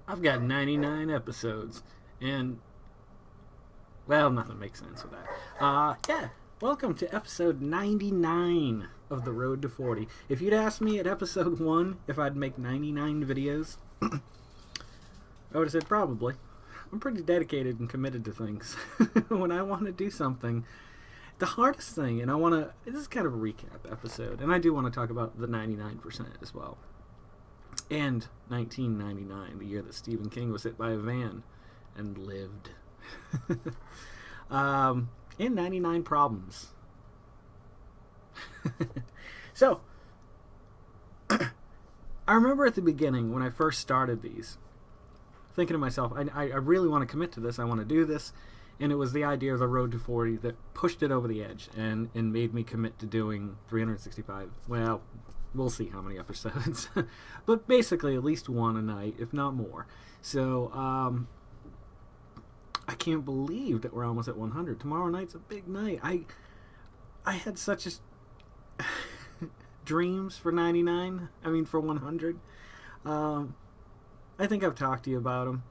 I've got 99 episodes, and, well, nothing makes sense with that. Yeah, welcome to episode 99 of The Road to 40. If you'd asked me at episode 1 if I'd make 99 videos, I would have said probably. I'm pretty dedicated and committed to things. When I want to do something, the hardest thing, and this is kind of a recap episode, and I do want to talk about the 99% as well. And 1999, the year that Stephen King was hit by a van and lived. And 99 problems. So, I remember at the beginning when I first started these, thinking to myself, I really want to commit to this, I want to do this, and it was the idea of the Road to 40 that pushed it over the edge and made me commit to doing 365, well, we'll see how many episodes, but basically at least one a night, if not more. So, I can't believe that we're almost at 100. Tomorrow night's a big night. I had such dreams for 99. I mean, for 100. I think I've talked to you about them.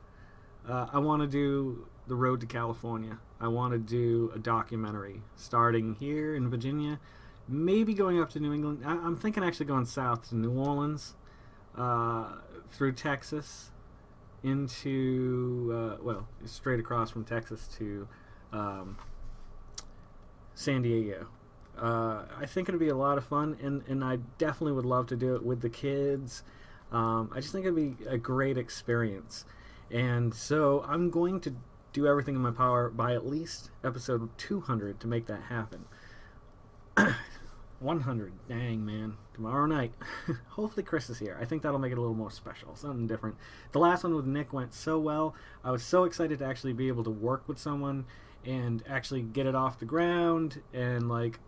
I want to do the Road to California. I want to do a documentary starting here in Virginia, maybe going up to New England. I'm thinking actually going south to New Orleans, through Texas, into, straight across from Texas to San Diego. I think it'd be a lot of fun, and I definitely would love to do it with the kids. I just think it'd be a great experience. And so I'm going to do everything in my power by at least episode 200 to make that happen. 100, dang man, tomorrow night. Hopefully Chris is here. I think that'll make it a little more special, something different. The last one with Nick went so well. I was so excited to actually be able to work with someone and actually get it off the ground, and like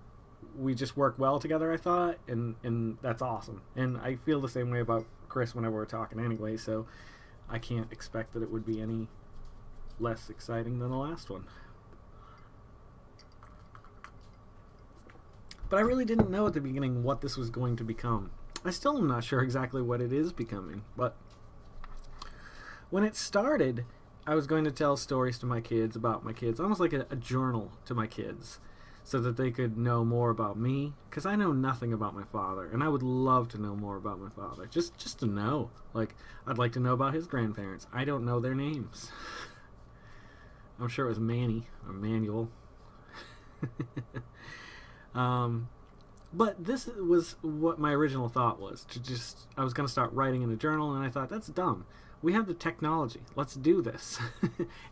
we just work well together, I thought, and that's awesome. And I feel the same way about Chris whenever we're talking anyway, so I can't expect that it would be any less exciting than the last one. But I really didn't know at the beginning what this was going to become. I still am not sure exactly what it is becoming, but when it started, I was going to tell stories to my kids about my kids, almost like a journal to my kids, so that they could know more about me, because I know nothing about my father, and I would love to know more about my father, just to know. Like, I'd like to know about his grandparents. I don't know their names. I'm sure it was Manny or Manuel. But this was what my original thought was. I was going to start writing in a journal, and I thought, that's dumb. We have the technology. Let's do this.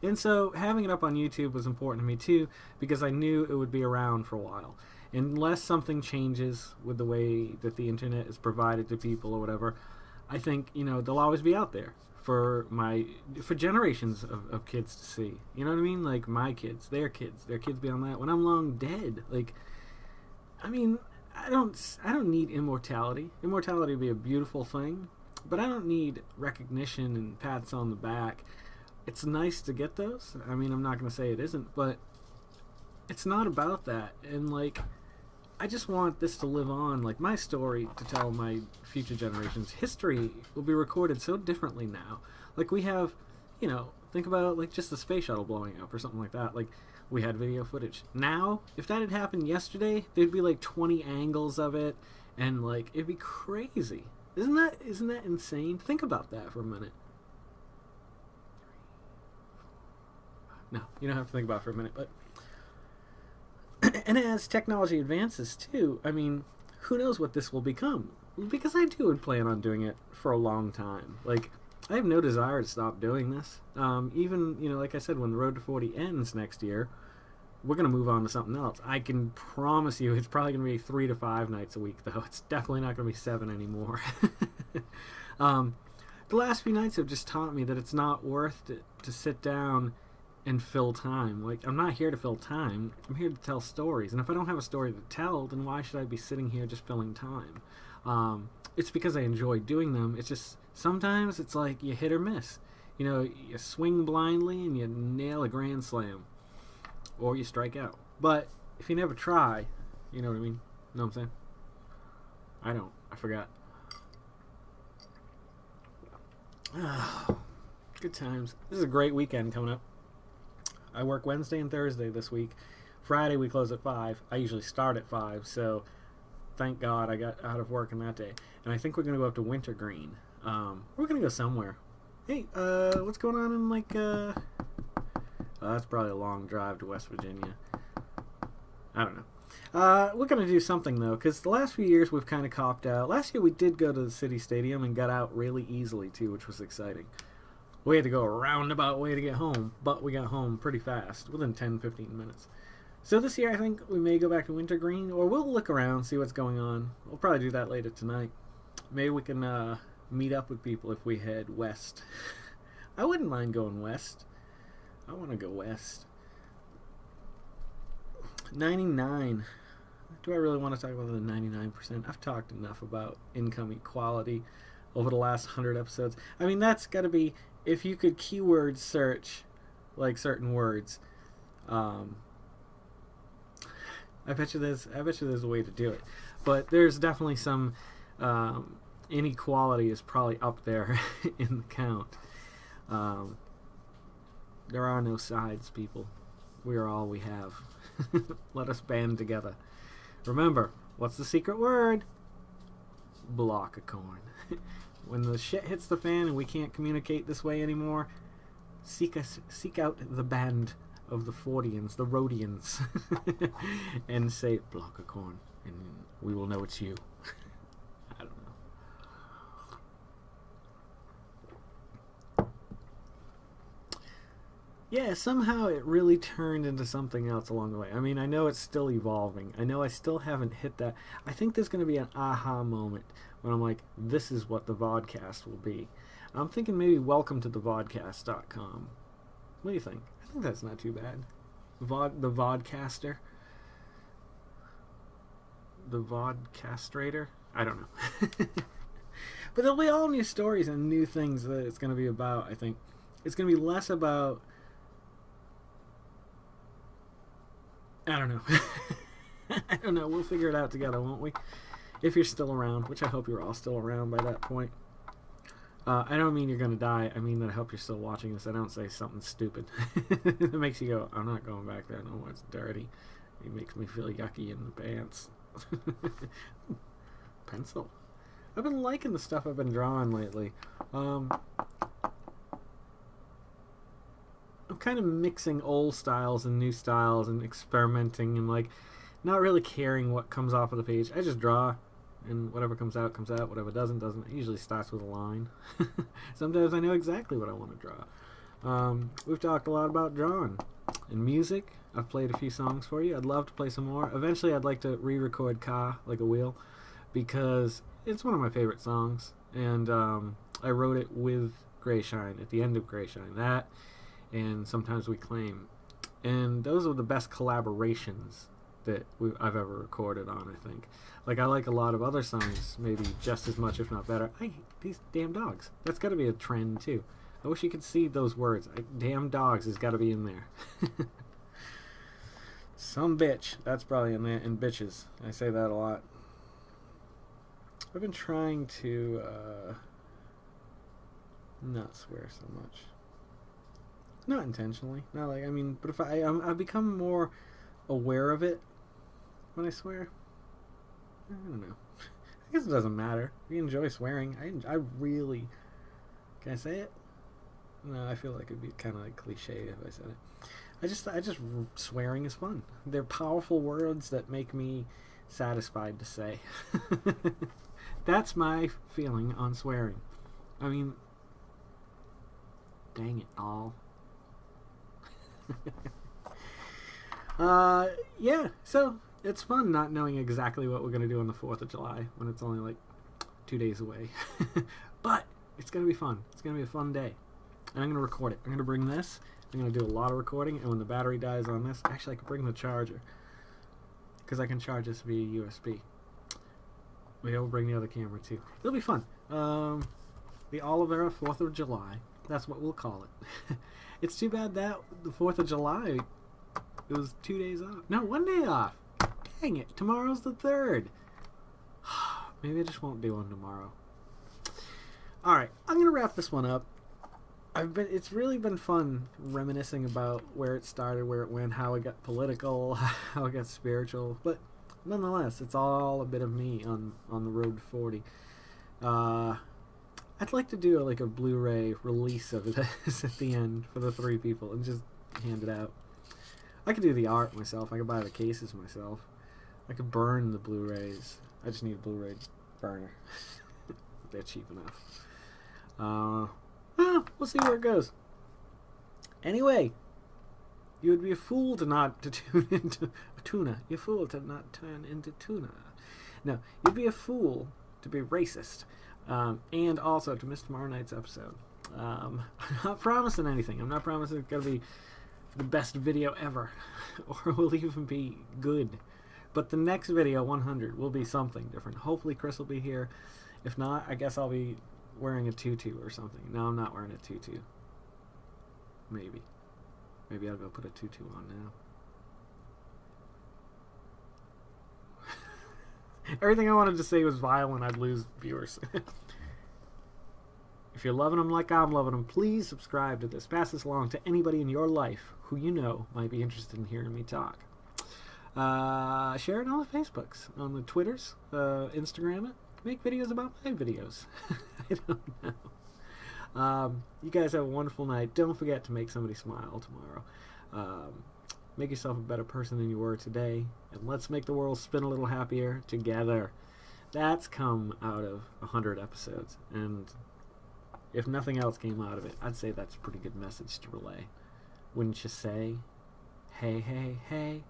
And so having it up on YouTube was important to me too, because I knew it would be around for a while. Unless something changes with the way that the internet is provided to people or whatever, I think, they'll always be out there for generations of kids to see. You know what I mean? Like my kids, their kids beyond that. When I'm long dead, like, I mean, I don't need immortality. Immortality would be a beautiful thing, but I don't need recognition and pats on the back. It's nice to get those. I mean, I'm not going to say it isn't, but it's not about that. And like, I just want this to live on, like my story to tell my future generations. History will be recorded so differently now. Like we have, think about like just the space shuttle blowing up or something like that. Like we had video footage. Now, if that had happened yesterday, there'd be like 20 angles of it, and like it'd be crazy. Isn't that insane? Think about that for a minute. No, you don't have to think about it for a minute, but and as technology advances too, I mean, who knows what this will become? Because I do plan on doing it for a long time. Like, I have no desire to stop doing this. Even, like I said, when the Road to 40 ends next year, we're going to move on to something else. I can promise you it's probably going to be 3 to 5 nights a week, though. It's definitely not going to be 7 anymore. The last few nights have just taught me that it's not worth it to sit down and fill time. Like, I'm not here to fill time. I'm here to tell stories. And if I don't have a story to tell, then why should I be sitting here just filling time? It's because I enjoy doing them. It's just, sometimes it's like you hit or miss. You swing blindly and you nail a grand slam. Or you strike out. But if you never try, you know what I mean? Know what I'm saying? I don't. I forgot. Good times. This is a great weekend coming up. I work Wednesday and Thursday this week. Friday we close at 5. I usually start at 5, so thank God I got out of work on that day. And I think we're going to go up to Wintergreen. We're going to go somewhere. Hey, what's going on in, like, that's probably a long drive to West Virginia. I don't know. We're going to do something, though, because the last few years we've kind of copped out. Last year we did go to the City Stadium and got out really easily, too, which was exciting. We had to go a roundabout way to get home, but we got home pretty fast, within 10-15 minutes. So this year I think we may go back to Wintergreen, or we'll look around, see what's going on. We'll probably do that later tonight. Maybe we can meet up with people if we head west. I wouldn't mind going west. I want to go west. 99. Do I really want to talk about the 99%? I've talked enough about income equality over the last 100 episodes. I mean, that's got to be, if you could keyword search like certain words, I bet you there's a way to do it. But there's definitely some inequality is probably up there in the count. There are no sides, people. We are all we have. Let us band together. Remember, what's the secret word? Block a corn. When the shit hits the fan and we can't communicate this way anymore, seek out the band of the Fordians, the Rhodians, and say, block a corn, and we will know it's you. I don't know. Yeah, somehow it really turned into something else along the way. I mean, I know it's still evolving. I know I still haven't hit that. I think there's going to be an aha moment when I'm like, this is what the vodcast will be. I'm thinking maybe welcome to thevodcast.com. What do you think? I think that's not too bad. The vodcaster? The vodcastrator? I don't know. But there'll be all new stories and new things that it's going to be about, I think. It's going to be less about... I don't know. I don't know. We'll figure it out together, won't we? If you're still around, which I hope you're all still around by that point. I don't mean you're going to die. I mean that I hope you're still watching this. I don't say something stupid that makes you go, I'm not going back there no more. It's dirty. It makes me feel yucky in the pants. Pencil. I've been liking the stuff I've been drawing lately. I'm kind of mixing old styles and new styles and experimenting and, like, not really caring what comes off of the page. I just draw, and whatever comes out, comes out. Whatever doesn't. It usually starts with a line. Sometimes I know exactly what I want to draw. We've talked a lot about drawing. And music, I've played a few songs for you. I'd love to play some more. Eventually I'd like to re-record Car Like a Wheel, because it's one of my favorite songs. And I wrote it with Grayshine, at the end of Grayshine. That, and Sometimes We Claim. And those are the best collaborations that I've ever recorded on, I think. Like, I like a lot of other songs maybe just as much, if not better. I hate these damn dogs. That's got to be a trend, too. I wish you could see those words. Damn dogs has got to be in there. Some bitch. That's probably in there. And bitches. I say that a lot. I've been trying to not swear so much. Not intentionally. Not like, I mean, but if I've become more aware of it when I swear. I don't know. I guess it doesn't matter. We enjoy swearing. I really... Can I say it? No, I feel like it'd be kind of like cliche if I said it. I just swearing is fun. They're powerful words that make me satisfied to say. That's my feeling on swearing. I mean, dang it all. Yeah, so it's fun not knowing exactly what we're going to do on the 4th of July when it's only like 2 days away. But it's going to be fun. It's going to be a fun day. And I'm going to record it. I'm going to bring this. I'm going to do a lot of recording. And when the battery dies on this, actually I can bring the charger, because I can charge this via USB. Maybe I'll bring the other camera too. It'll be fun. The Olivera 4th of July. That's what we'll call it. It's too bad that the 4th of July, it was 2 days off. No, 1 day off. Dang it. Tomorrow's the 3rd. Maybe I just won't do one tomorrow. Alright, I'm going to wrap this one up. It's really been fun reminiscing about where it started, where it went, how it got political, how it got spiritual. But nonetheless, it's all a bit of me on the road to 40. I'd like to do like a Blu-ray release of this at the end for the 3 people and just hand it out. I could do the art myself. I could buy the cases myself. I could burn the Blu-rays. I just need a Blu-ray burner. They're cheap enough. Well, we'll see where it goes. Anyway, you would be a fool to not to tune into tuna. You're a fool to not turn into tuna. No, you'd be a fool to be racist. And also to miss tomorrow night's episode. I'm not promising anything. I'm not promising it's going to be the best video ever. Or will even be good. But the next video, 100, will be something different. Hopefully Chris will be here. If not, I guess I'll be wearing a tutu or something. No, I'm not wearing a tutu. Maybe. Maybe I'll go put a tutu on now. Everything I wanted to say was violent. I'd lose viewers. If you're loving them like I'm loving them, please subscribe to this. Pass this along to anybody in your life who you know might be interested in hearing me talk. Share it on the Facebooks, on the Twitters, Instagram it. Make videos about my videos. I don't know. You guys have a wonderful night. Don't forget to make somebody smile tomorrow. Make yourself a better person than you were today. And let's make the world spin a little happier together. That's come out of 100 episodes. And if nothing else came out of it, I'd say that's a pretty good message to relay. Wouldn't you say? Hey, hey, hey.